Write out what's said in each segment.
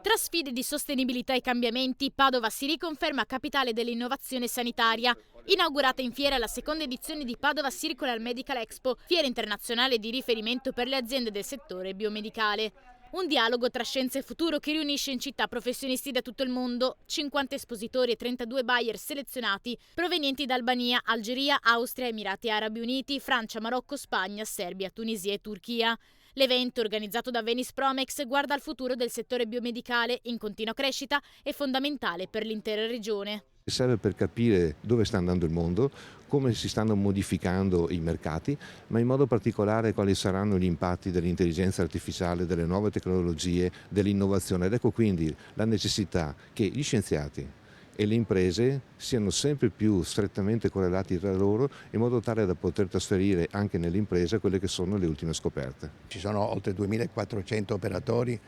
Tra sfide di sostenibilità e cambiamenti, Padova si riconferma capitale dell'innovazione sanitaria. Inaugurata in fiera la seconda edizione di Padova Circular Medical Expo, fiera internazionale di riferimento per le aziende del settore biomedicale. Un dialogo tra scienza e futuro che riunisce in città professionisti da tutto il mondo, 50 espositori e 32 buyer selezionati provenienti da Albania, Algeria, Austria, Emirati Arabi Uniti, Francia, Marocco, Spagna, Serbia, Tunisia e Turchia. L'evento, organizzato da Venice Promex, guarda al futuro del settore biomedicale in continua crescita e fondamentale per l'intera regione. Serve per capire dove sta andando il mondo, come si stanno modificando i mercati, ma in modo particolare quali saranno gli impatti dell'intelligenza artificiale, delle nuove tecnologie, dell'innovazione. Ed ecco quindi la necessità che gli scienziati e le imprese siano sempre più strettamente correlati tra loro in modo tale da poter trasferire anche nelle imprese quelle che sono le ultime scoperte. Ci sono oltre 2.400 operatori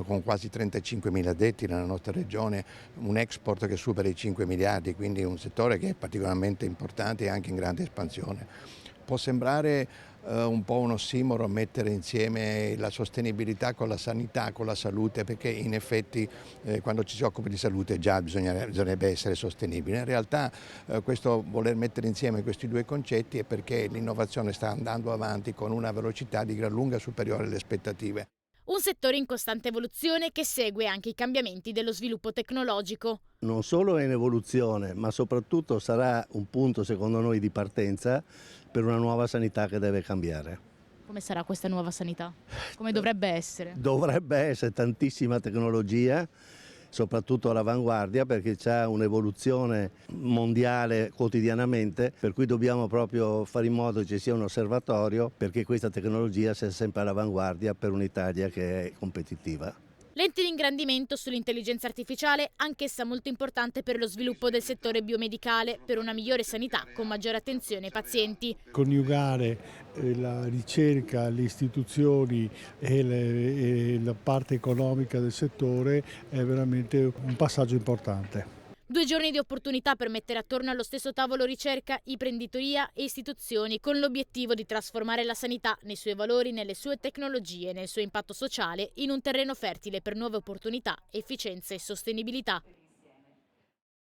con quasi 35.000 addetti nella nostra regione, un export che supera i 5 miliardi, quindi un settore che è particolarmente importante e anche in grande espansione. Può sembrare un po' un ossimoro mettere insieme la sostenibilità con la sanità, con la salute, perché in effetti quando ci si occupa di salute già bisognerebbe essere sostenibile. In realtà questo voler mettere insieme questi due concetti è perché l'innovazione sta andando avanti con una velocità di gran lunga superiore alle aspettative. Un settore in costante evoluzione che segue anche i cambiamenti dello sviluppo tecnologico. Non solo è in evoluzione, ma soprattutto sarà un punto, secondo noi, di partenza per una nuova sanità che deve cambiare. Come sarà questa nuova sanità? Come dovrebbe essere? Dovrebbe essere tantissima tecnologia, soprattutto all'avanguardia, perché c'è un'evoluzione mondiale quotidianamente, per cui dobbiamo proprio fare in modo che ci sia un osservatorio perché questa tecnologia sia sempre all'avanguardia per un'Italia che è competitiva. Lente di ingrandimento sull'intelligenza artificiale, anch'essa molto importante per lo sviluppo del settore biomedicale, per una migliore sanità con maggiore attenzione ai pazienti. Coniugare la ricerca, le istituzioni e la parte economica del settore è veramente un passaggio importante. 2 giorni di opportunità per mettere attorno allo stesso tavolo ricerca, imprenditoria e istituzioni, con l'obiettivo di trasformare la sanità nei suoi valori, nelle sue tecnologie e nel suo impatto sociale in un terreno fertile per nuove opportunità, efficienza e sostenibilità.